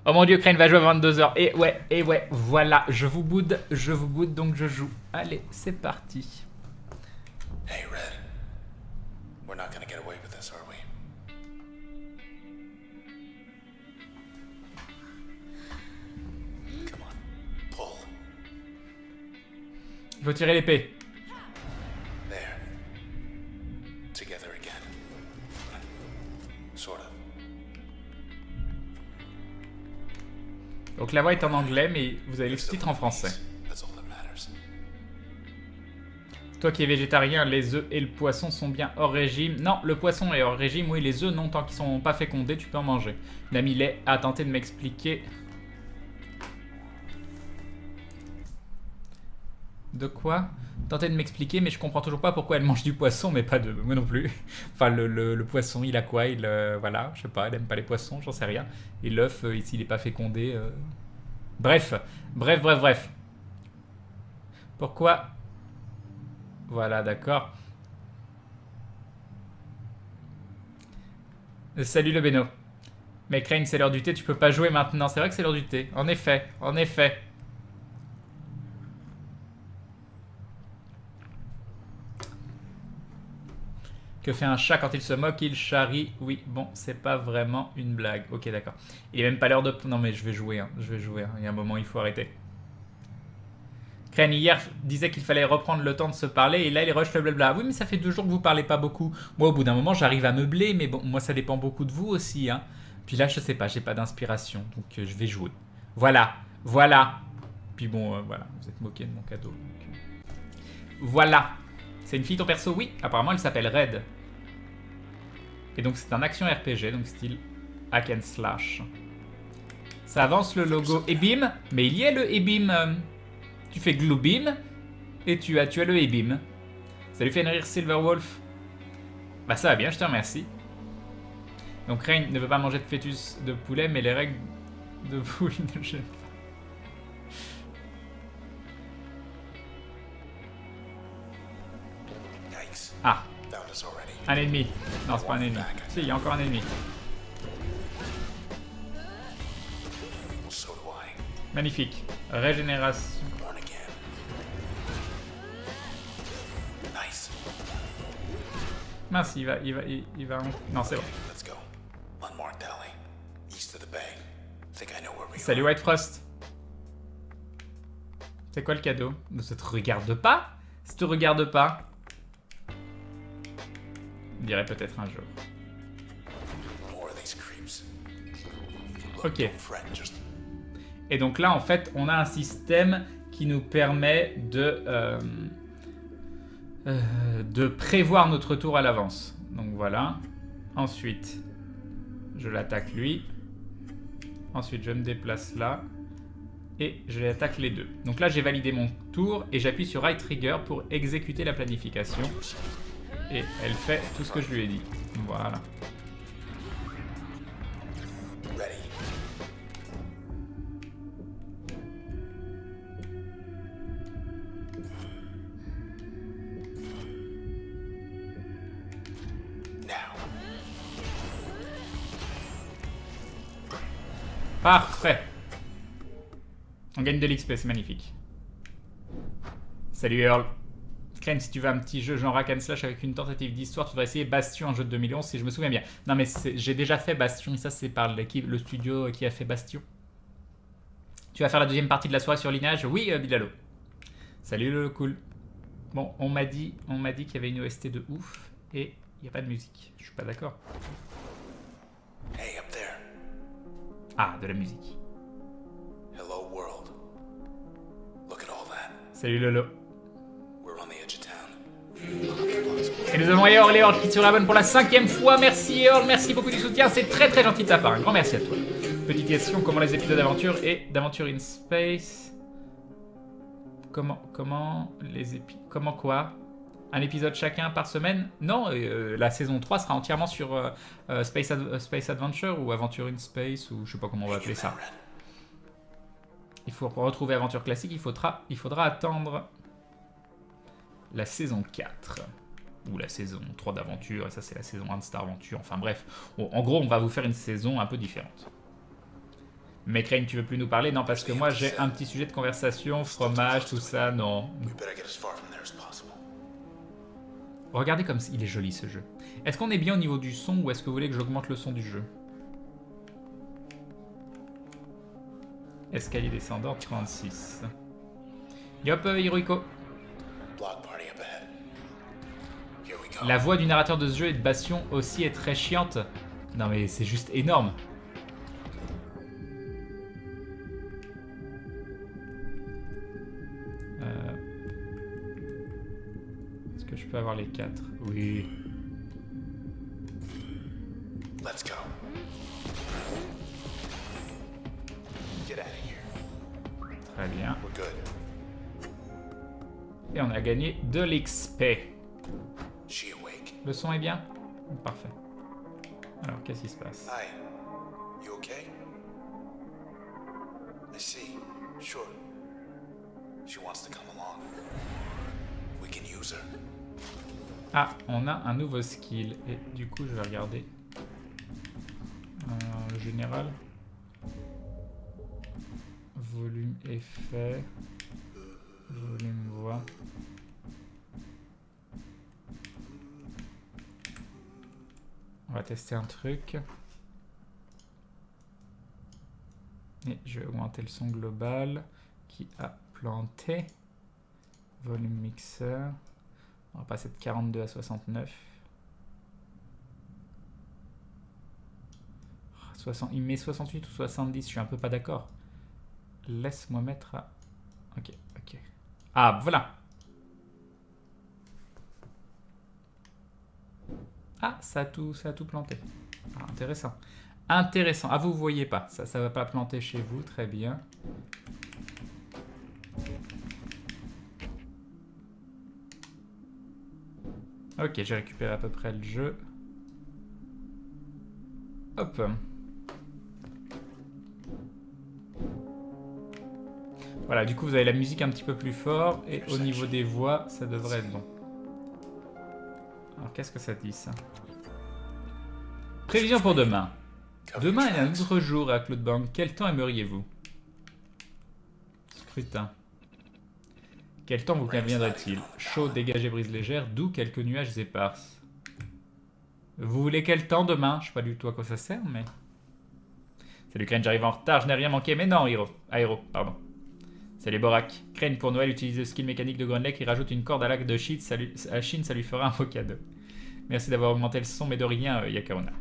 Oh mon dieu, Crane va jouer à 22h. Et ouais, voilà, je vous boude, donc je joue. Allez, c'est parti. Hey, Red. We're not gonna get away with this, are we? Come on, pull. Il faut tirer l'épée. There. Together again. Sort of. Donc la voix est en anglais, mais vous avez les sous-titres en français. That's all that matters. Toi qui es végétarien, les œufs et le poisson sont bien hors régime. Non, le poisson est hors régime. Oui, les œufs non, tant qu'ils sont pas fécondés, tu peux en manger. L'ami Lay a tenté de m'expliquer. De quoi? Tenter de m'expliquer, mais je comprends toujours pas pourquoi elle mange du poisson, mais pas de... Moi non plus. Enfin, le poisson, il a quoi? Voilà, je sais pas, elle aime pas les poissons, j'en sais rien. Et l'œuf, ici, il est pas fécondé. Bref. Pourquoi? Voilà, d'accord. Salut le Beno. Mais Crane, c'est l'heure du thé, tu peux pas jouer maintenant. C'est vrai que c'est l'heure du thé. En effet. Que fait un chat quand il se moque? Il charrie. Oui, bon, c'est pas vraiment une blague. Ok, d'accord. Il est même pas l'heure de... Non, mais je vais jouer. Il y a un moment, il faut arrêter. Crane, hier, disait qu'il fallait reprendre le temps de se parler. Et là, il rush le blabla. Oui, mais ça fait 2 jours que vous parlez pas beaucoup. Moi, au bout d'un moment, j'arrive à meubler. Mais bon, moi, ça dépend beaucoup de vous aussi. Hein. Puis là, je sais pas, j'ai pas d'inspiration. Donc, je vais jouer. Voilà. Puis bon, voilà. Vous êtes moqué de mon cadeau. Donc, voilà. C'est une fille ton perso? Oui. Apparemment, elle s'appelle Red. Et donc c'est un action RPG, donc style hack and slash. Ça avance le logo Ebim, mais il y a le Ebim. Tu fais Gloobim et tu as le Ebim. Salut Fenrir Silverwolf. Bah ça va bien, je te remercie. Donc Rain ne veut pas manger de fœtus de poulet, mais les règles de poule ne gênent pas. Yikes. Ah, Found us already. un ennemi. Non, c'est pas un ennemi. Si, il y a encore un ennemi. So do I. Magnifique. Régénération. Born again. Nice. Mince, il va... Non, c'est bon. Let's go. Unmarked alley. East of the bay. Think I know where we Salut are. White Frost. C'est quoi le cadeau? Ça te regarde pas? Ça te regarde pas? Je dirais peut-être un jour. More of these creeps. Ok. Don't fret, just Et donc là, en fait, on a un système qui nous permet de prévoir notre tour à l'avance. Donc voilà. Ensuite, je l'attaque lui. Ensuite, je me déplace là. Et je l'attaque les deux. Donc là, j'ai validé mon tour et j'appuie sur Right Trigger pour exécuter la planification. Et elle fait tout ce que je lui ai dit. Voilà. ready. Now. Parfait. On gagne de l'XP, c'est magnifique. Salut Earl. Crane, si tu veux un petit jeu genre hack and slash avec une tentative d'histoire, tu devrais essayer Bastion, un jeu de 2011 si je me souviens bien. Non mais j'ai déjà fait Bastion, et ça c'est par le studio qui a fait Bastion. Tu vas faire la deuxième partie de la soirée sur Lineage? Oui, Bilalo. Salut le cool. Bon, on m'a dit qu'il y avait une OST de ouf et il n'y a pas de musique. Je suis pas d'accord. Hey, up there. Ah, de la musique. Hello, world. Look at all that. Salut Lolo. We're on the edge of town. Et nous avons Earl et Earl qui sur la bonne pour la 5e fois. Merci Earl, merci beaucoup du soutien, c'est très très gentil de ta part. Un grand merci à toi. Petite question, comment les épisodes d'aventure et d'aventure in space? Comment quoi? Un épisode chacun par semaine? Non, la saison 3 sera entièrement sur Space Adventure ou Aventure in Space ou je sais pas comment on va appeler ça. Il faut retrouver Aventure classique, il faudra attendre la saison 4 ou la saison 3 d'aventure, et ça c'est la saison 1 de Star Aventure, enfin bref. Bon, en gros, on va vous faire une saison un peu différente. Mais Crane, tu veux plus nous parler? Non, parce que moi j'ai un petit sujet de conversation, fromage, tout ça, non. We better get as far from there as possible. Regardez comme il est joli ce jeu. Est-ce qu'on est bien au niveau du son ou est-ce que vous voulez que j'augmente le son du jeu? Escalier descendant 36. Yop, Hirohiko. Block party up ahead. Here we go. La voix du narrateur de ce jeu et de Bastion aussi est très chiante. Non mais c'est juste énorme. Est-ce que je peux avoir les 4? Oui. Let's go. Get out of here. Très bien. We're good. Et on a gagné de l'XP. She awake? Le son est bien? Parfait. Alors, qu'est-ce qui se passe? Hi. You okay? I see. Sure. She wants to come along. We can use her. Ah, on a un nouveau skill. Et du coup, je vais regarder. Le général. Volume effet. Volume voix. On va tester un truc. Et je vais augmenter le son global qui a planté. Volume mixeur. On va passer de 42 à 69. Il met 68 ou 70, je suis un peu pas d'accord. Laisse-moi mettre à... Ok, ok. Ah, voilà. Ah, ça a tout planté. Ah, intéressant. Intéressant. Ah, vous voyez pas. Ça va pas planter chez vous. Très bien. Ok, j'ai récupéré à peu près le jeu. Hop. Voilà, du coup, vous avez la musique un petit peu plus fort. Et au niveau des voix, ça devrait être bon. Alors, qu'est-ce que ça dit, ça? Prévision pour demain. Demain est un autre jour à Cloudbank. Quel temps aimeriez-vous? Scrutin. Quel temps vous conviendrait-il? Chaud, dégagé, brise légère, doux, quelques nuages éparses. Vous voulez quel temps demain? Je sais pas du tout à quoi ça sert, mais... Salut Crane, j'arrive en retard, je n'ai rien manqué. Mais non, Aéro, pardon. Salut Borak. Crane, pour Noël, utilise le skill mécanique de Grunley qui rajoute une corde à l'arc de Shin, ça lui fera un beau cadeau. Merci d'avoir augmenté le son, mais de rien, Yakaruna.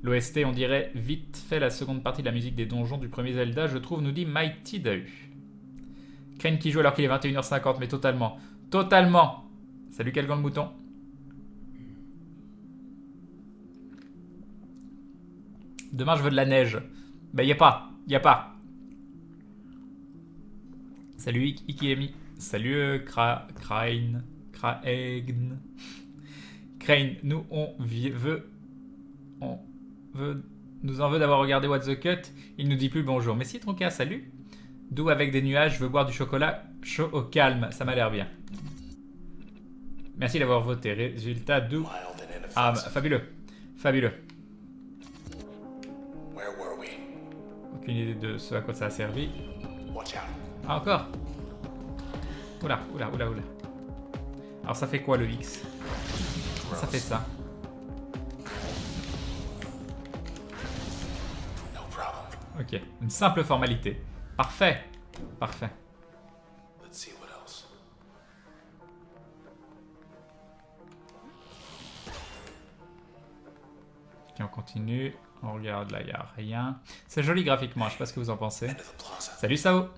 L'OST, on dirait vite fait la seconde partie de la musique des donjons du premier Zelda, je trouve, nous dit Mighty Dahu. Crane qui joue alors qu'il est 21h50, mais totalement. Totalement. Salut Calgan le mouton. Demain, je veux de la neige. Ben, y a pas. Salut Ikiemi. Salut Crane. Crane, nous nous en veut d'avoir regardé What the Cut. Il nous dit plus bonjour. Mais si, Tronca, salut. D'où avec des nuages, je veux boire du chocolat chaud au calme. Ça m'a l'air bien. Merci d'avoir voté. Résultat d'où? Ah, fabuleux. Fabuleux. Aucune idée de ce à quoi ça a servi. Ah, encore. Oula. Alors ça fait quoi le X? Ça fait ça. Ok, une simple formalité. Parfait. Ok, on continue. On regarde là, il n'y a rien. C'est joli graphiquement, je sais pas ce que vous en pensez. Salut Sao.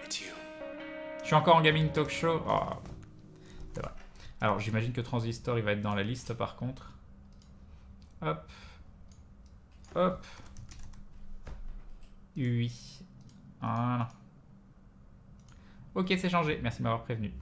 Je suis encore en gaming talk show. Oh, c'est vrai. Alors j'imagine que Transistor il va être dans la liste par contre. Hop. Oui. Voilà. Ok, c'est changé. Merci de m'avoir prévenu.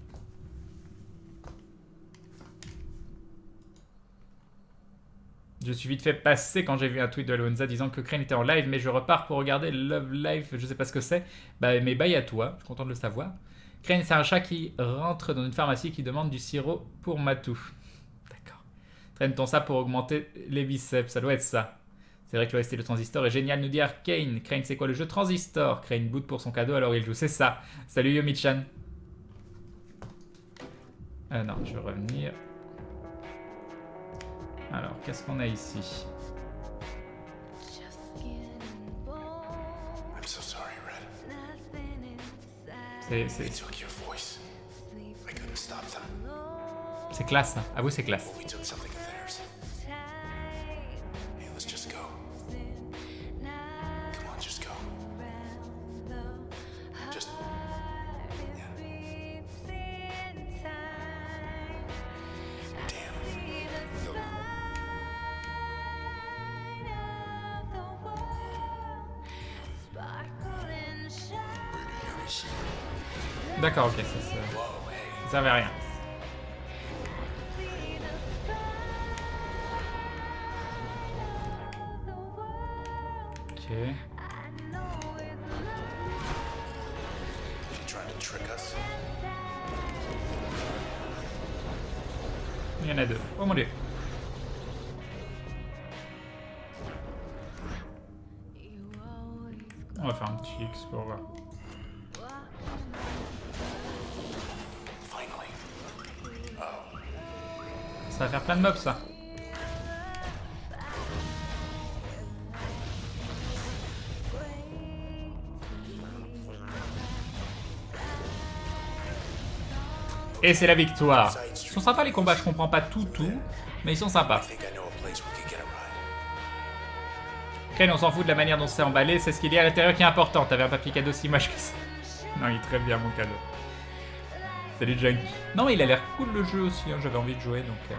Je suis vite fait passé quand j'ai vu un tweet de Alonza disant que Crane était en live, mais je repars pour regarder Love Live, je sais pas ce que c'est. Bah, mais bye à toi, je suis content de le savoir. Crane, c'est un chat qui rentre dans une pharmacie qui demande du sirop pour Matou. D'accord. Traîne ton ça pour augmenter les biceps, ça doit être ça. C'est vrai que l'OST de Transistor est génial, nous dit Arcane. Crane, c'est quoi le jeu Transistor? Crane boot pour son cadeau, alors il joue, c'est ça. Salut Yomi-chan. Non, je vais revenir. Alors, qu'est-ce qu'on a ici? I'm so sorry, Red. C'est They took your voice. I couldn't stop them. classe, hein. Avoue, c'est classe. We took something of theirs. Hey, let's just go. Come on, just go. Just. Yeah. Damn. Look. D'accord, ok, ça servait à rien. Ok. She trying to trick us? Il y en a deux. Oh mon dieu. On va faire un petit X pour voir. Finally. Oh. Ça va faire plein de mobs, ça. Et c'est la victoire. Ils sont sympas les combats, je comprends pas tout, mais ils sont sympas. I think I know a place we could get a ride. Crane, on s'en fout de la manière dont c'est emballé, c'est ce qu'il y a à l'intérieur qui est important. T'avais un papier cadeau si moche que ça. Non, il est très bien mon cadeau. Salut Junk. Non, mais il a l'air cool le jeu aussi, hein. J'avais envie de jouer donc.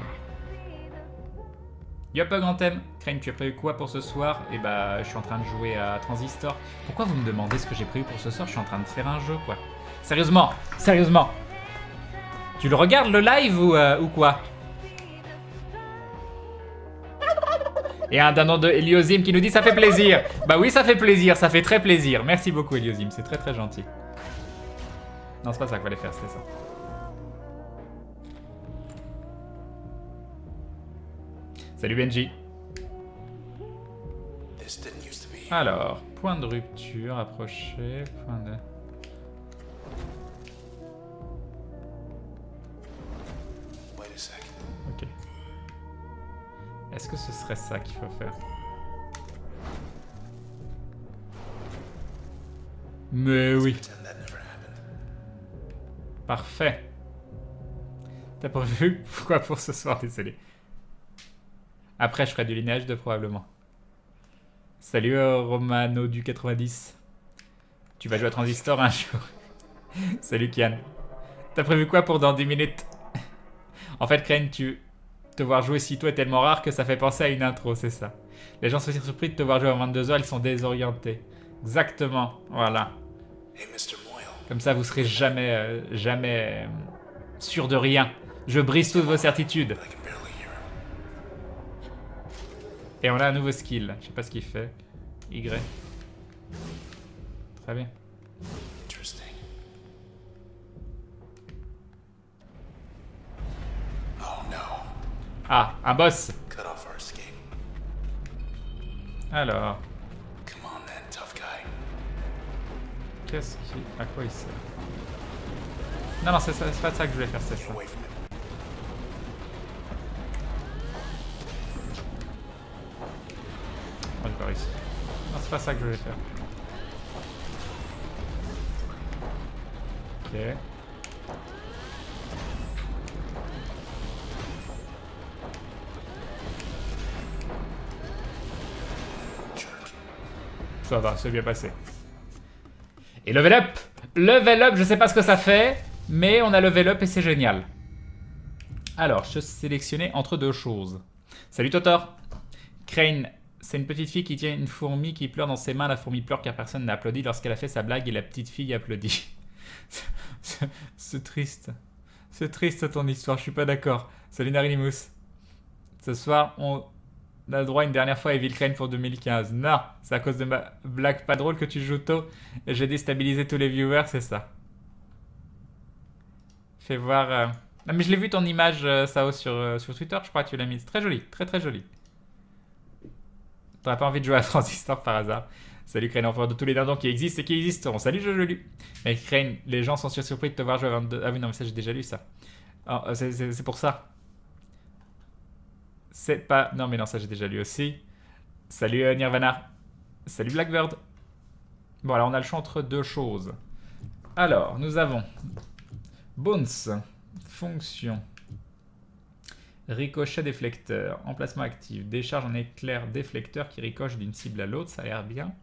Yop, grand thème. Crane, tu as prévu quoi pour ce soir? Et bah, je suis en train de jouer à Transistor. Pourquoi vous me demandez ce que j'ai prévu pour ce soir? Je suis en train de faire un jeu quoi. Sérieusement, sérieusement. Tu le regardes le live ou quoi? Et un d'un nom de Eliozim qui nous dit ça fait plaisir. Bah oui, ça fait plaisir, ça fait très plaisir. Merci beaucoup Eliozim, c'est très très gentil. Non, c'est pas ça qu'il fallait faire, c'était ça. Salut Benji. This didn't used to be. Alors, point de rupture, approcher, point de... Wait a sec. Ok. Est-ce que ce serait ça qu'il faut faire? Mais oui. Pretend that never happened. Parfait. T'as prévu quoi pour ce soir? Désolé. Après, je ferai du linéage 2 probablement. Salut Romano du 90. Tu vas jouer à Transistor un jour. Salut Kian. T'as prévu quoi pour dans 10 minutes? En fait, Crane, te voir jouer si tôt est tellement rare que ça fait penser à une intro, c'est ça. Les gens sont aussi surpris de te voir jouer à 22h, ils sont désorientés. Exactement, voilà. Hey, Mr. Moyle. Comme ça, vous serez jamais sûr de rien. Je brise toutes vos certitudes. I can barely hear him. Et on a un nouveau skill. Je sais pas ce qu'il fait. Y. Très bien. Interesting. Oh no. Ah, un boss. Cut off our escape. Alors, Come on then, tough guy. qu'est-ce qui... À quoi il sert? Non, non, c'est pas ça que je voulais faire, c'est Get ça. away from him. Oh, j'ai pas réussi. Non, c'est pas ça que je voulais faire. Ok. Jerk. Ça va, c'est bien passé. Et level up! Level up, je sais pas ce que ça fait, mais on a level up et c'est génial. Alors, je sélectionnais entre deux choses. Salut Totor! Crane, c'est une petite fille qui tient une fourmi qui pleure dans ses mains. La fourmi pleure car personne n'a applaudi lorsqu'elle a fait sa blague et la petite fille applaudit. C'est triste. C'est triste ton histoire, je suis pas d'accord. Salut Narinimus. Ce soir, on a le droit une dernière fois à Evil Crane pour 2015. Non, c'est à cause de ma blague pas drôle que tu joues tôt et j'ai déstabilisé tous les viewers, c'est ça. Fais voir... Ah, mais je l'ai vu ton image, Sao, sur Twitter, je crois que tu l'as mise. Très jolie, très très jolie. T'aurais pas envie de jouer à Transistor par hasard? Salut Crane, empereur de tous les dindons qui existent et qui existeront. Salut, je lu. Mais Crane, les gens sont surpris de te voir jouer à 22. Ah oui, non, mais ça j'ai déjà lu ça. Oh, c'est pour ça. C'est pas. Non, mais non, ça j'ai déjà lu aussi. Salut Nirvana. Salut Blackbird. Bon, alors on a le choix entre deux choses. Alors, nous avons Bones, fonction, ricochet déflecteur, emplacement actif, décharge en éclair déflecteur qui ricoche d'une cible à l'autre, ça a l'air bien.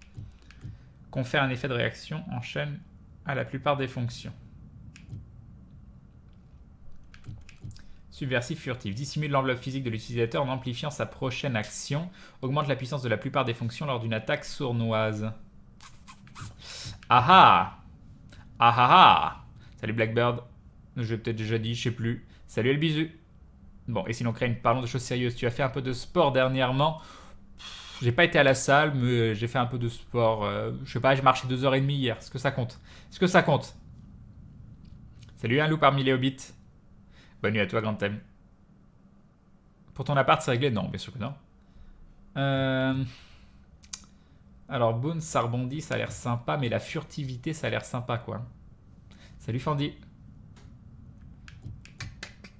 Confère un effet de réaction, enchaîne à la plupart des fonctions. Subversif furtif, dissimule l'enveloppe physique de l'utilisateur en amplifiant sa prochaine action, augmente la puissance de la plupart des fonctions lors d'une attaque sournoise. Ah ah! Ah ah ah! Salut Blackbird. Je l'ai peut-être déjà dit, je sais plus. Salut Elbizu. Bon, et sinon Crane, parlons de choses sérieuses. Tu as fait un peu de sport dernièrement. J'ai pas été à la salle, mais j'ai fait un peu de sport. Je sais pas, j'ai marché 2h30 hier. Est-ce que ça compte? Est-ce que ça compte? Salut un loup parmi les hobbits. Bonne nuit à toi, Grand Thème. Pour ton appart, c'est réglé? Non, bien sûr que non. Alors, Boone, ça rebondit, ça a l'air sympa, mais la furtivité, ça a l'air sympa, quoi. Salut Fandy.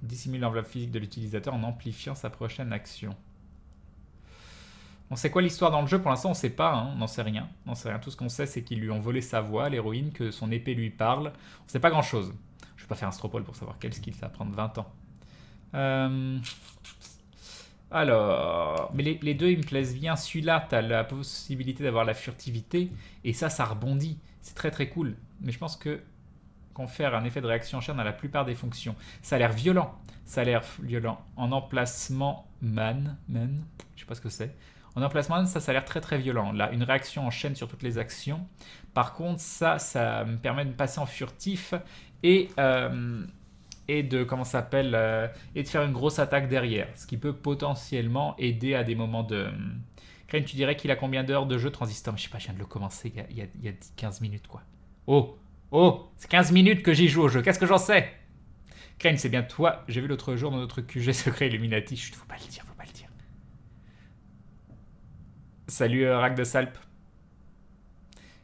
Dissimule l'enveloppe physique de l'utilisateur en amplifiant sa prochaine action. On sait quoi l'histoire dans le jeu? Pour l'instant, on sait pas, hein, on n'en sait rien. On n'en sait rien. Tout ce qu'on sait, c'est qu'ils lui ont volé sa voix, l'héroïne, que son épée lui parle. On sait pas grand-chose. Je vais pas faire un stropole pour savoir quel skill ça va prendre 20 ans. Alors, mais les deux, ils me plaisent bien. Celui-là, tu as la possibilité d'avoir la furtivité, et ça rebondit. C'est très très cool. Mais je pense que confère un effet de réaction en chaîne à la plupart des fonctions. Ça a l'air violent. Ça a l'air violent. En emplacement man, je sais pas ce que c'est. En emplacement man, ça a l'air très très violent. Là, une réaction en chaîne sur toutes les actions. Par contre, ça me permet de passer en furtif et de comment ça s'appelle et de faire une grosse attaque derrière, ce qui peut potentiellement aider à des moments de. Crane, tu dirais qu'il a combien d'heures de jeu Transistor? Je sais pas, je viens de le commencer il y a 15 minutes quoi. Oh, c'est 15 minutes que j'y joue au jeu, qu'est-ce que j'en sais? Crane, c'est bien toi, j'ai vu l'autre jour dans notre QG secret Illuminati, chut, faut pas le dire. Salut Rack de Salp.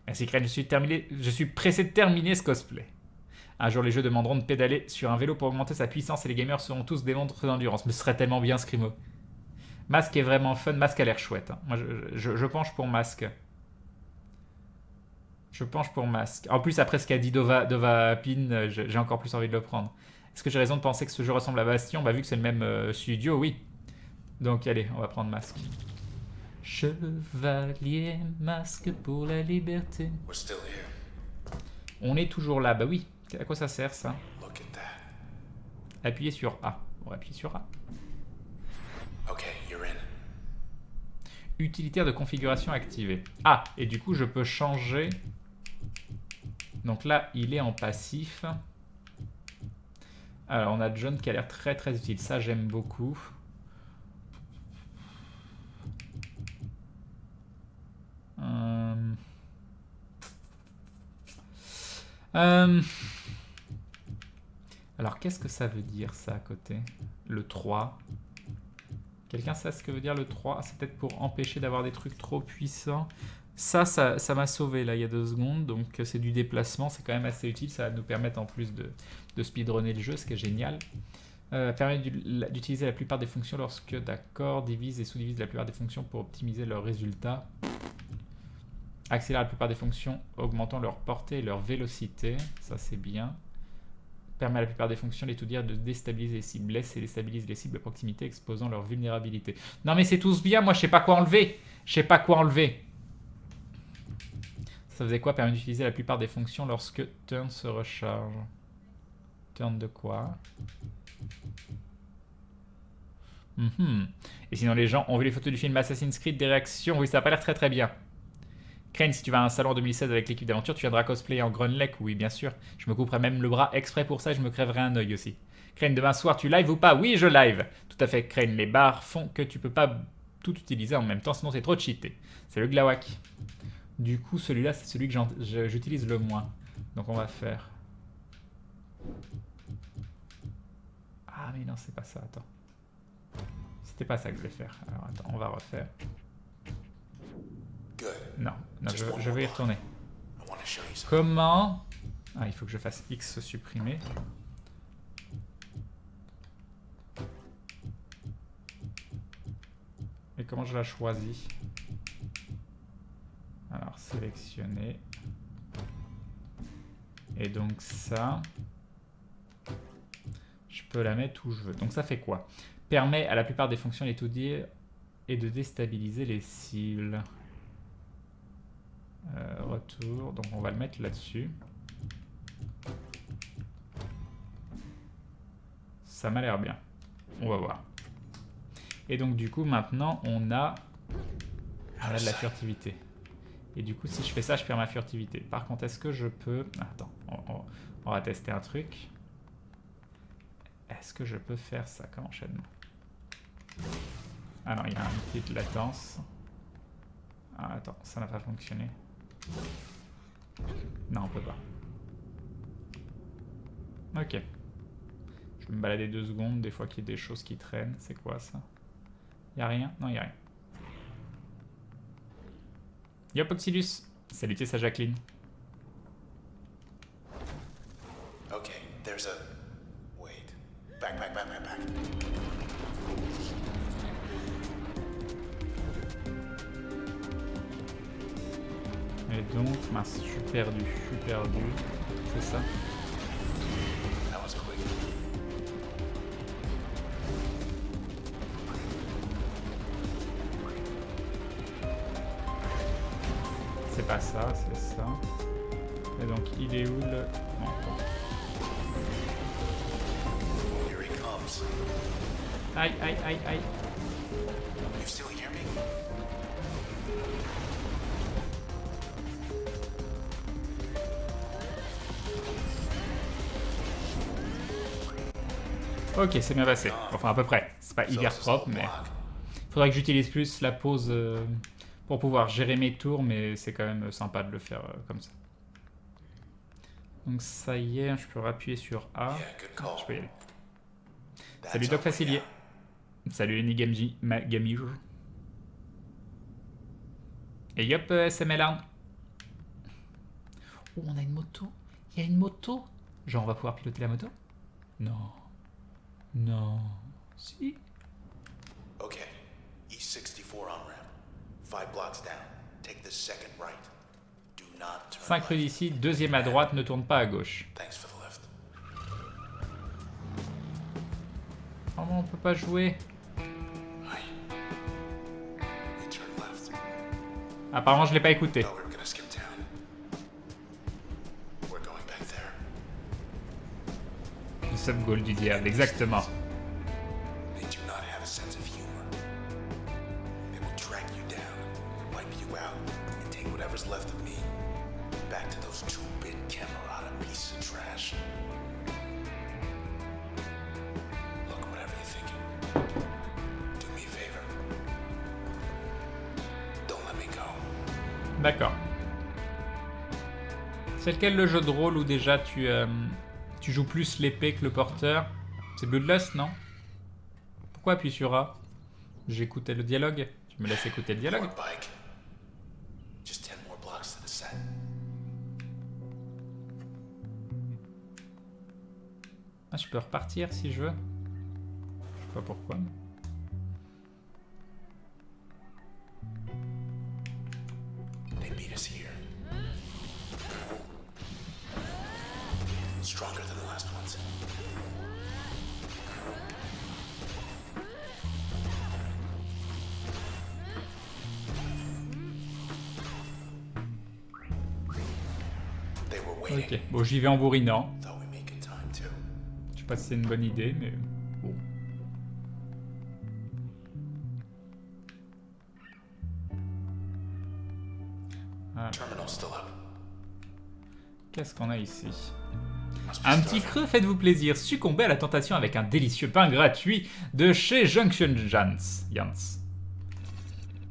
Merci Crane, je suis pressé de terminer ce cosplay. Un jour, les jeux demanderont de pédaler sur un vélo pour augmenter sa puissance et les gamers seront tous des monstres d'endurance. Mais ce serait tellement bien, Scrimo. Masque est vraiment fun. Masque a l'air chouette. Hein. Moi, je penche pour Masque. Je penche pour Masque. En plus, après ce qu'a dit Dova Pin, j'ai encore plus envie de le prendre. Est-ce que j'ai raison de penser que ce jeu ressemble à Bastion? Bah, vu que c'est le même studio, oui. Donc, allez, on va prendre Masque. Chevalier, masque pour la liberté. We're still here. On est toujours là. Bah oui. À quoi ça sert, ça? Look at that. Appuyez sur A. On va appuyer sur A. Okay, you're in. Utilitaire de configuration activée. Ah, et du coup, je peux changer. Donc là, il est en passif. Alors, on a John qui a l'air très très utile. Ça, j'aime beaucoup. Alors, qu'est-ce que ça veut dire, ça, à côté? Le 3. Quelqu'un sait ce que veut dire le 3? C'est peut-être pour empêcher d'avoir des trucs trop puissants. Ça m'a sauvé, là, il y a 2 secondes. Donc, c'est du déplacement. C'est quand même assez utile. Ça va nous permettre, en plus, de speedrunner le jeu, ce qui est génial. Permet d'utiliser la plupart des fonctions lorsque, d'accord, divise et sous-divise la plupart des fonctions pour optimiser leurs résultats. Accélère la plupart des fonctions, augmentant leur portée et leur vélocité. Ça, c'est bien. Permet à la plupart des fonctions, les tout dire, de déstabiliser les cibles. Blesse et déstabilise les cibles à proximité, exposant leur vulnérabilité. Non, mais c'est tous bien. Moi, je sais pas quoi enlever. Ça faisait quoi? Permet d'utiliser la plupart des fonctions lorsque turn se recharge. Turn de quoi? Et sinon, les gens ont vu les photos du film Assassin's Creed, des réactions. Oui, ça a pas l'air très très bien. Crane, si tu vas à un salon en 2016 avec l'équipe d'aventure, tu viendras cosplayer en Grunlech? Oui, bien sûr. Je me couperai même le bras exprès pour ça et je me crèverai un œil aussi. Crane, demain soir, tu live ou pas? Oui, je live. Tout à fait, Crane. Les barres font que tu peux pas tout utiliser en même temps, sinon c'est trop cheaté. C'est le Glawak. Du coup, celui-là, c'est celui que j'utilise le moins. Donc on va faire... Ah, mais non, c'est pas ça, attends. C'était pas ça que je voulais faire. Alors attends, on va refaire. Good. Non, non, je vais y retourner. I want to show you something. Comment... Ah, il faut que je fasse X supprimer. Et comment je la choisis? Alors, sélectionner. Et donc ça... Je peux la mettre où je veux. Donc ça fait quoi? Permet à la plupart des fonctions d'étudier et de déstabiliser les cibles. Retour. Donc on va le mettre là-dessus. Ça m'a l'air bien. On va voir. Et donc du coup maintenant on a de la furtivité. Et du coup si je fais ça je perds ma furtivité. Par contre est-ce que je peux... Attends, on va tester un truc. Est-ce que je peux faire ça comme enchaînement? Ah non, il y a un petit de latence. Ah attends, ça n'a pas fonctionné. Non, on peut pas. Ok. Je vais me balader 2 secondes, des fois qu'il y a des choses qui traînent. C'est quoi ça? Y'a rien? Non, y'a rien. Yop Oxylus! Salutez sa Jacqueline. Okay, there's a... Wait. Back. Et donc, mince, je suis perdu. C'est ça? That was quick. C'est pas ça, c'est ça. Et donc, il est où le... Non, attends. Here he comes. Aïe. You still hear me? Ok, c'est bien passé. Enfin, à peu près. C'est pas hyper propre, mais... Faudrait que j'utilise plus la pause pour pouvoir gérer mes tours, mais c'est quand même sympa de le faire comme ça. Donc ça y est, je peux appuyer sur A. Je peux y aller. Salut Doc Facilier. Salut Lenny Gamige. Et yop, SML1. Oh, on a une moto. Il y a une moto. Genre, on va pouvoir piloter la moto? Non. Non. Si. Okay. E64 on-ramp. 5 blocks down. Take the second right. Do not turn 5 rues left. d'ici, deuxième à droite, ne tourne pas à gauche. Thanks for the lift. Comment on peut pas jouer? Hi. We turn left. Apparemment, je l'ai pas écouté. Thought we were gonna skip town. We're going back there. Le sub-goal du diable, exactement. They do not have a sense of humor. They will track you down, wipe you out, and take whatever's left of me back to those 2-bit Camerata pieces of trash. Look, whatever you're thinking, do me a favor. Don't let me go. D'accord. C'est lequel le jeu de rôle où déjà tu joues plus l'épée que le porteur? C'est Bloodlust, non? Pourquoi appuyer sur A? J'écoutais le dialogue. Tu me laisses écouter le dialogue? More bike. Just 10 more blocks to the set. Ah, je peux repartir si je veux. Je sais pas pourquoi. They beat us here. Stronger than the last ones. They were waiting. Ok, bon, j'y vais en bourrinant. Thought we make good time too. Je sais pas si c'est une bonne idée, mais bon. Voilà. Terminal still up. Qu'est-ce qu'on a ici? Must be Un petit starving. creux, faites-vous plaisir. Succombez à la tentation avec un délicieux pain gratuit de chez Junction Jans.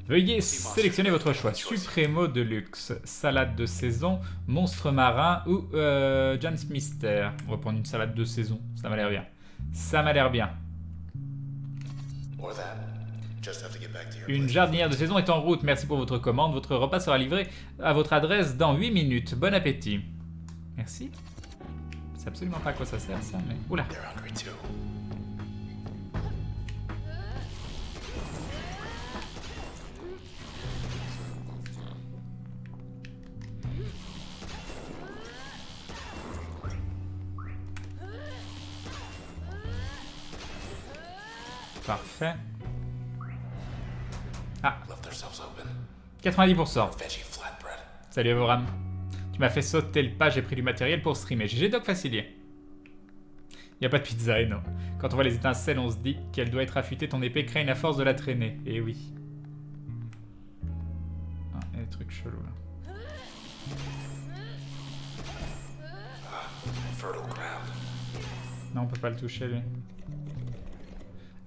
Veuillez sélectionner votre choix. Supremo Deluxe, salade de saison, monstre marin ou Jans Mystère. On va prendre une salade de saison. Ça m'a l'air bien. Ça m'a l'air bien. Or that. Just have to get back to your Une place. jardinière de saison est en route. Merci pour votre commande. Votre repas sera livré à votre adresse dans 8 minutes. Bon appétit. Merci. Je sais absolument pas à quoi ça sert ça, mais... Oula. They're hungry too. Parfait. Ah, Left themselves open. 90%. Veggie flatbread. Salut Avoram. Tu m'as fait sauter le pas, j'ai pris du matériel pour streamer. GG Doc Facilier. Y a pas de pizza, et non. Quand on voit les étincelles, on se dit qu'elle doit être affûtée. Ton épée craigne à force de la traîner. Et oui. Ah, il y a des trucs chelous là. Fertile ground. Non, on peut pas le toucher lui.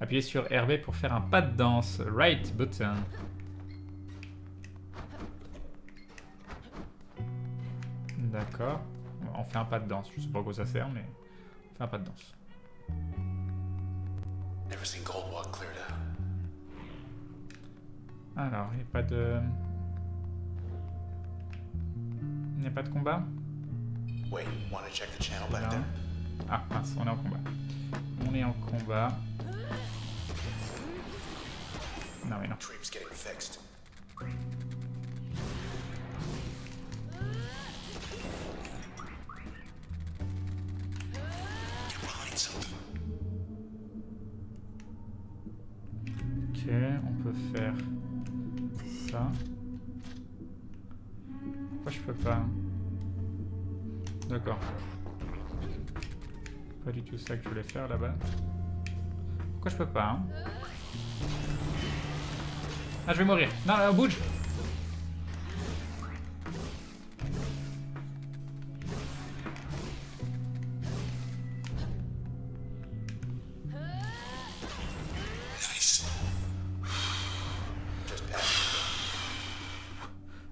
Appuyez sur RB pour faire un pas de danse. Right button. D'accord. On fait un pas de danse. Je sais pas à quoi ça sert, mais on fait un pas de danse. Never seen Goldwalk cleared out. Alors, il n'y a pas de... Il n'y a pas de combat? Wait, wanna check the channel back Non. there? Ah, mince, on est en combat. On est en combat. Non mais non. Treep's getting fixed. Get behind something. Ok, on peut faire ça. Pourquoi je peux pas? D'accord. Pas du tout ça que je voulais faire là-bas. Pourquoi je peux pas hein? Ah, je vais mourir. Non, là, bouge. Nice. Just pass.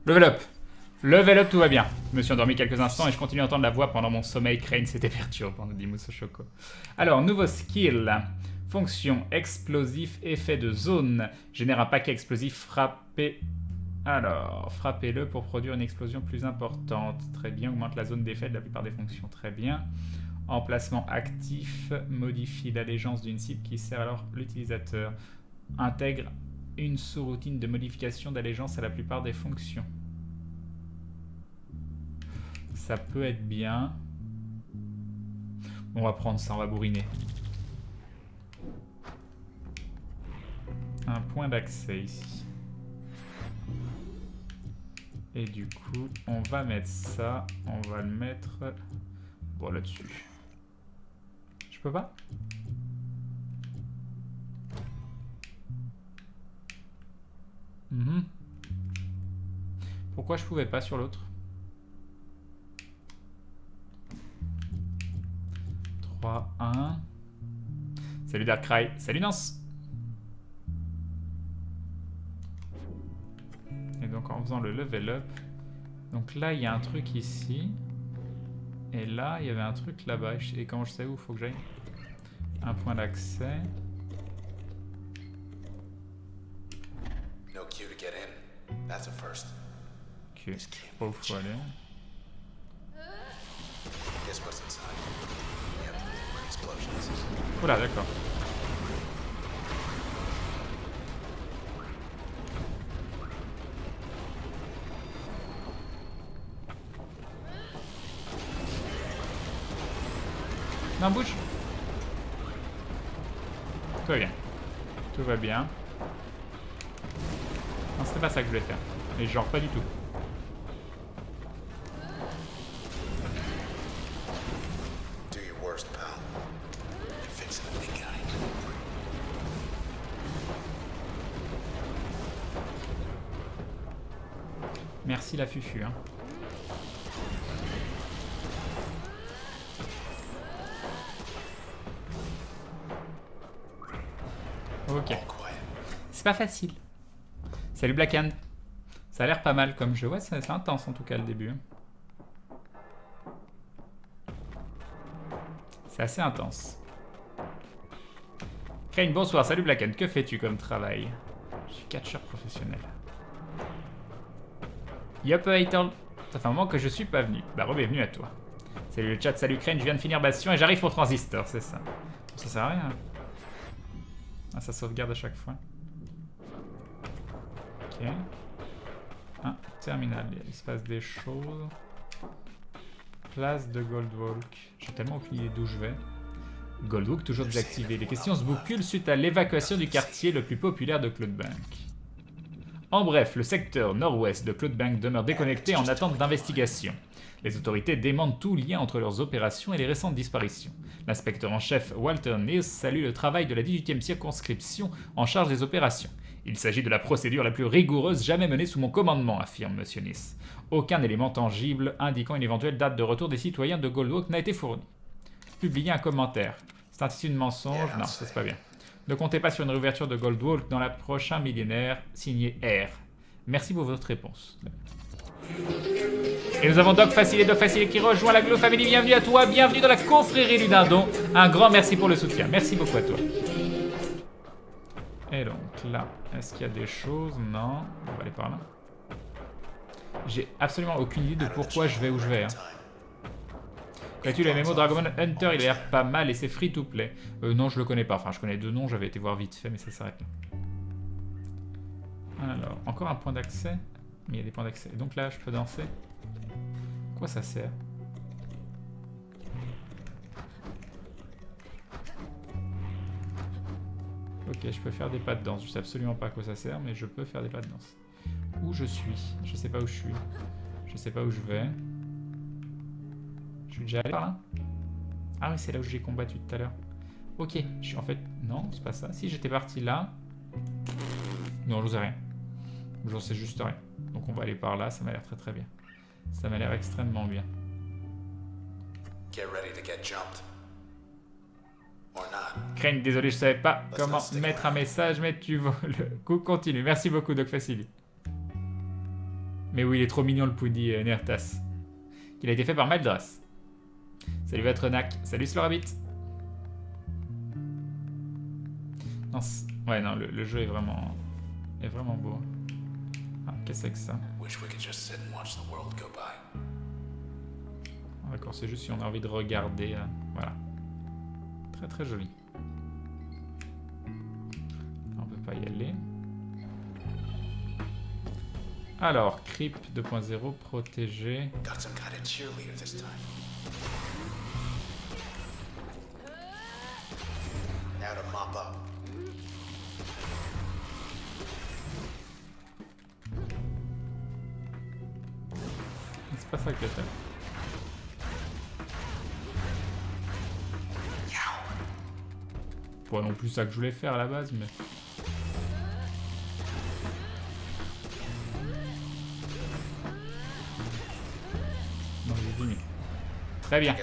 Level up. Level up, tout va bien. Je me suis endormi quelques instants et je continue à entendre la voix pendant mon sommeil. Crane, c'était perturbant, nous dit Mousse Choco. Alors, nouveau skill. Fonction explosif, effet de zone. Génère un paquet explosif, frappez. Alors, frappez-le pour produire une explosion plus importante. Très bien, augmente la zone d'effet de la plupart des fonctions. Très bien. Emplacement actif, modifie l'allégeance d'une cible qui sert alors l'utilisateur. Intègre une sous-routine de modification d'allégeance à la plupart des fonctions. Ça peut être bien. On va prendre ça, on va bourriner. Un point d'accès ici. Et du coup, on va mettre ça. On va le mettre... Bon, là-dessus. Je peux pas? Pourquoi je pouvais pas sur l'autre? 3, 1. Salut Darkrai. Salut Nance. Et donc en faisant le level up. Donc là, il y a un truc ici. Et là, il y avait un truc là-bas. Et comment je sais où il faut que j'aille? Un point d'accès. No queue to get in. That's a first. Ok, je sais pas où il faut aller. Guess what's inside? Yep, explosions. Oula, d'accord. Non, bouge. Tout va bien. Tout va bien. Non, c'était pas ça que je voulais faire. Mais genre pas du tout. Do your worst, pal. You're fixing the big guy. Merci la fufu, hein. Ok. All quiet. C'est pas facile. Salut Black Hand. Ça a l'air pas mal comme jeu. Ouais, c'est intense en tout cas le début. C'est assez intense. Crane, bonsoir. Salut Black Hand. Que fais-tu comme travail? Je suis catcheur professionnel. Yup, Aitel. Ça fait un moment que je suis pas venu. Bah, re-bienvenue à toi. Salut le chat, salut Crane, je viens de finir Bastion et j'arrive pour Transistor, c'est ça. Ça sert à rien. Ah, ça sauvegarde à chaque fois. Ok. Ah, terminal, il se passe des choses. Place de Goldwalk. J'ai tellement aucune idée d'où je vais. Goldwalk toujours désactivé. Les questions se bousculent suite à l'évacuation du quartier le plus populaire de Cloudbank. En bref, le secteur nord-ouest de Cloudbank demeure déconnecté en attente d'investigation. Les autorités démentent tout lien entre leurs opérations et les récentes disparitions. L'inspecteur en chef Walter Nees salue le travail de la 18e circonscription en charge des opérations. Il s'agit de la procédure la plus rigoureuse jamais menée sous mon commandement, affirme M. Nees. Aucun élément tangible indiquant une éventuelle date de retour des citoyens de Goldwalk n'a été fourni. Publier un commentaire. C'est un tissu de mensonge? Non, ça c'est pas bien. Ne comptez pas sur une réouverture de Goldwalk dans le prochain millénaire, signé R. Merci pour votre réponse. Et nous avons Doc Facile qui rejoint la Glow Family. Bienvenue à toi, bienvenue dans la confrérie du Dindon. Un grand merci pour le soutien. Merci beaucoup à toi. Et donc là, est-ce qu'il y a des choses? Non. On va aller par là. J'ai absolument aucune idée de pourquoi je vais où je vais. Hein. Connais-tu le MMO Dragon Hunter? Il a l'air pas mal et c'est free to play. Non, je le connais pas. Enfin, je connais deux noms, j'avais été voir vite fait, mais ça s'arrête là. Alors, encore un point d'accès. Mais il y a des points d'accès. Donc là, je peux danser. Quoi ça sert? Ok, je peux faire des pas de danse. Je sais absolument pas à quoi ça sert, mais je peux faire des pas de danse. Où je suis? Je sais pas où je suis. Je sais pas où je vais. Je suis déjà allé par là? Ah oui, c'est là où j'ai combattu tout à l'heure. Ok, je suis en fait... Non, c'est pas ça. Si, j'étais parti là. Non, je sais rien. J'en sais juste rien. Donc on va aller par là, ça m'a l'air très très bien. Ça m'a l'air extrêmement bien. Get ready to get jumped. Or not. Crane, désolé, je savais pas comment mettre un message, mais tu vas le coup continue. Merci beaucoup, Doc Facili. Mais oui, il est trop mignon le Poudi Nertas. Il a été fait par Maldras. Salut Vatronac. Salut Slorabit. Non, ouais, non, le jeu est vraiment beau. Ah, qu'est-ce que c'est que ça? D'accord, c'est juste si on a envie de regarder. Voilà. Très très joli. On peut pas y aller. Alors, Creep 2.0, protégé. C'est pas ça que j'ai fait. Pas non plus ça que je voulais faire à la base, mais... Non, j'ai dit. Très bien.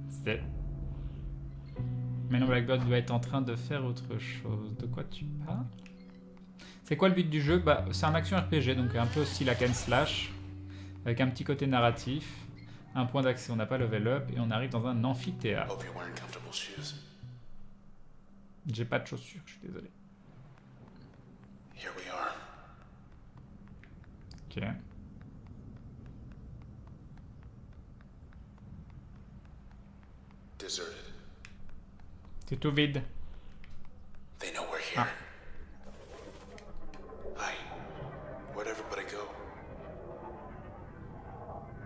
C'était... Maintenant Blackbird doit être en train de faire autre chose. De quoi tu parles? C'est quoi le but du jeu? Bah, c'est un action RPG, donc un peu style hack and slash, avec un petit côté narratif, un point d'accès, on n'a pas level up, et on arrive dans un amphithéâtre. J'ai pas de chaussures, je suis désolé. Ok. C'est tout vide. Ah.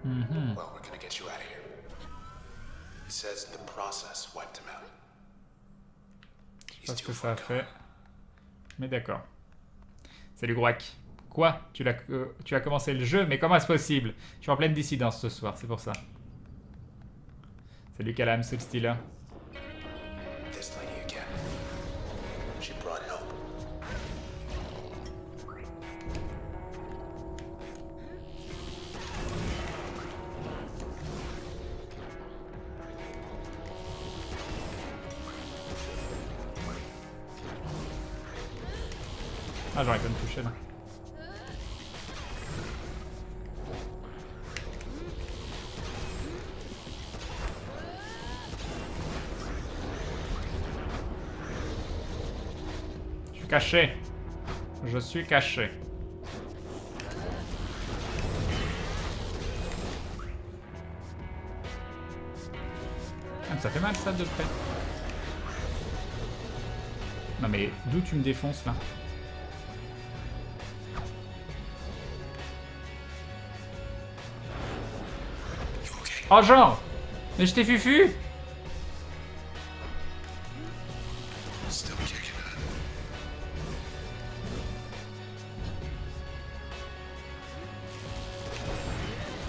Mm-hmm. Well, we're gonna get you out of here. He says the process wiped him out. Je sais pas ce que ça a fait. Mais d'accord. Salut Grouac. Quoi? Tu as commencé le jeu, mais comment est-ce possible? Je suis en pleine dissidence ce soir, c'est pour ça. Salut Calam, ce style-là. This lady again. She brought help. Ah, j'aurais pas me toucher là. Caché. Je suis caché. Ah, ça fait mal ça de près. Non mais d'où tu me défonces là? Oh genre! Mais je t'ai fufu! Still kicking it.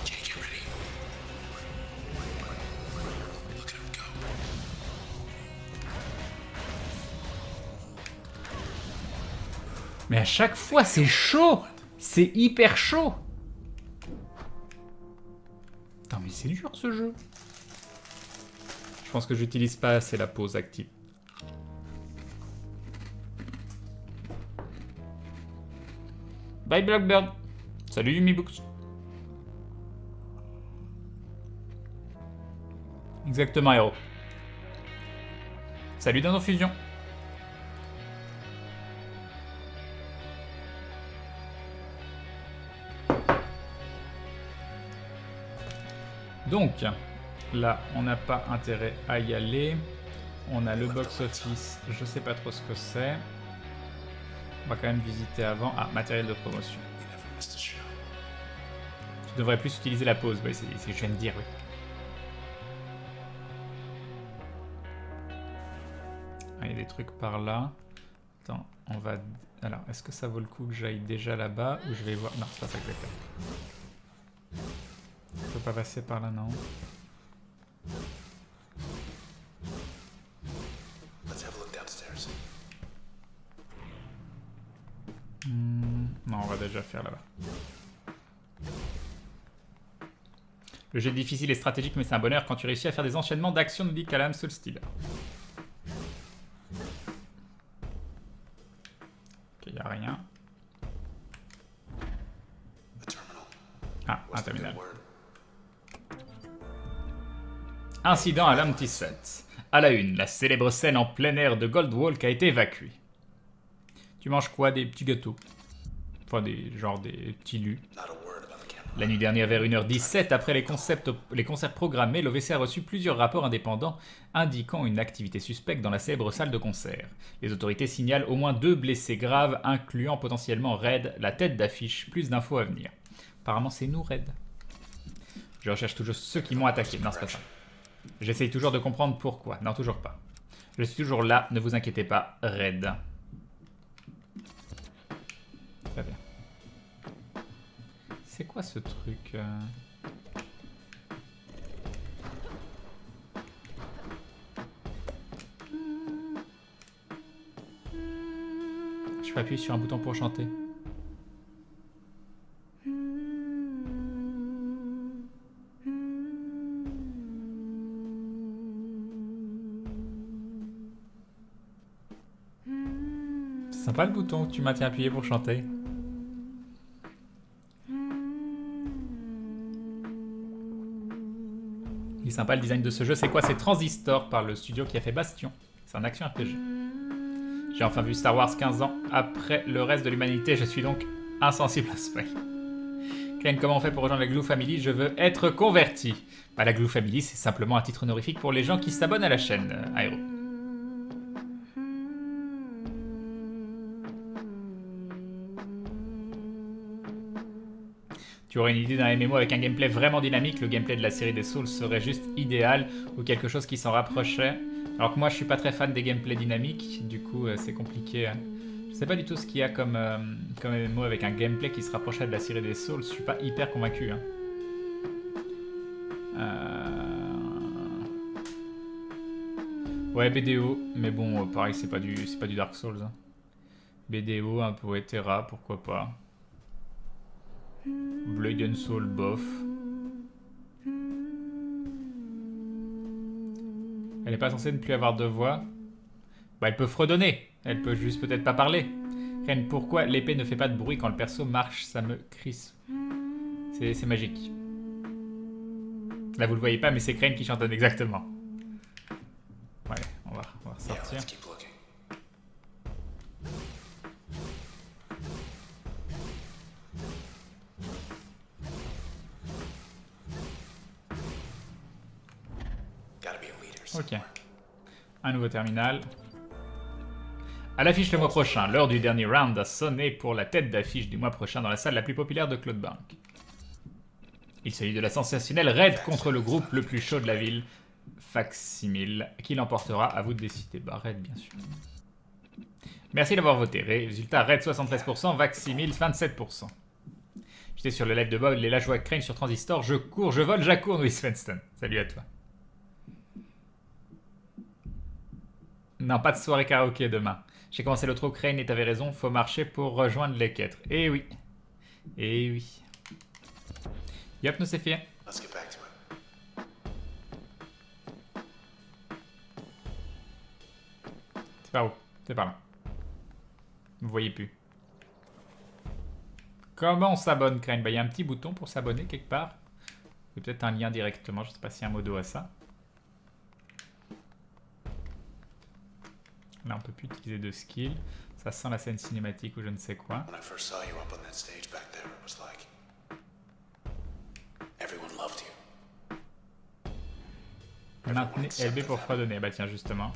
Can't get ready. Look at him go. Mais à chaque fois c'est chaud! C'est hyper chaud! Putain mais c'est dur ce jeu! Je pense que j'utilise pas assez la pause active. Bye Blackbird. Salut Yumibooks. Exactement héros. Salut Dino Fusion. Donc, là, on n'a pas intérêt à y aller. On a le box-office, je sais pas trop ce que c'est. On va quand même visiter avant. Ah, matériel de promotion. You never missed a show. Tu devrais plus utiliser la pause, oui, c'est ce que je viens de dire, oui. Ah, il y a des trucs par là. Attends, on va... Alors, est-ce que ça vaut le coup que j'aille déjà là-bas ou je vais voir... Non, c'est pas ça que je vais faire. Je peux pas passer par là, non. Let's have a look downstairs. Non, on va déjà faire là-bas. Le jeu est difficile et stratégique, mais c'est un bonheur quand tu réussis à faire des enchaînements d'actions, nous dit Calam Solstyle. Ok, y a rien. A terminal. Ah, un What's the terminal. good word? Incident à l'Amtisat. À la une, la célèbre scène en plein air de Goldwalk a été évacuée. Tu manges quoi? Des petits gâteaux. Enfin, genre des petits lus. Not a word about the camera. La nuit dernière, vers 1h17, après les concerts programmés, l'OVC a reçu plusieurs rapports indépendants indiquant une activité suspecte dans la célèbre salle de concert. Les autorités signalent au moins 2 blessés graves, incluant potentiellement Red, la tête d'affiche. Plus d'infos à venir. Apparemment, c'est nous, Red. Je recherche toujours ceux qui m'ont attaqué. Non, c'est pas ça. J'essaye toujours de comprendre pourquoi. Non, toujours pas. Je suis toujours là, ne vous inquiétez pas, Red. Très bien. C'est quoi ce truc Je peux appuyer sur un bouton pour chanter. C'est sympa le bouton que tu maintiens appuyé pour chanter. Il est sympa le design de ce jeu. C'est quoi? C'est Transistor par le studio qui a fait Bastion. C'est un action RPG. J'ai enfin vu Star Wars 15 ans après le reste de l'humanité. Je suis donc insensible à ce fait. Crane, comment on fait pour rejoindre la Glue Family? Je veux être converti. Bah, la Glue Family, c'est simplement un titre honorifique pour les gens qui s'abonnent à la chaîne, Aero. Tu aurais une idée d'un MMO avec un gameplay vraiment dynamique? Le gameplay de la série des Souls serait juste idéal, ou quelque chose qui s'en rapprochait. Alors que moi je suis pas très fan des gameplays dynamiques, du coup c'est compliqué. Je sais pas du tout ce qu'il y a comme MMO avec un gameplay qui se rapprochait de la série des Souls, je suis pas hyper convaincu. Hein. Ouais, BDO, mais bon pareil c'est pas du Dark Souls. Hein. BDO, un peu Terra, pourquoi pas. Blood and Soul, bof. Elle est pas censée ne plus avoir de voix. Bah elle peut fredonner. Elle peut juste peut-être pas parler. Ren, pourquoi l'épée ne fait pas de bruit quand le perso marche? Ça me crispe. C'est magique. Là vous le voyez pas mais c'est Crane qui chantonne exactement. Ouais, on va Yeah, ressortir. let's keep looking. be a leader Ok. somewhere. Un nouveau terminal. À l'affiche le mois prochain, l'heure du dernier round a sonné pour la tête d'affiche du mois prochain dans la salle la plus populaire de Cloudbank. Il s'agit de la sensationnelle raid contre le groupe le plus chaud de la ville, Facsimile, qui l'emportera, à vous de décider. Bah, raid bien sûr. Merci d'avoir voté. Résultat, raid 73%, Facsimile 27%. J'étais sur le live de Bob, et là je vois Crane sur Transistor, je cours, je vole, j'accours, Louis Svenston. Salut à toi. Non, pas de soirée karaoké demain. J'ai commencé le trou, Crane, et t'avais raison, faut marcher pour rejoindre les quêtes. Eh oui. Eh oui. Yep, nous c'est fait. Let's get back to it. C'est par où? C'est par là. Vous voyez plus. Comment on s'abonne, Crane? Bah, il y a un petit bouton pour s'abonner quelque part. Ou peut-être un lien directement, je sais pas s'il y a un modo à ça. Là, on peut plus utiliser de skill. Ça sent la scène cinématique ou je ne sais quoi. When I first saw you up on that stage back there, it was like everyone loved you. Maintenez LB pour fredonner. Bah tiens, justement.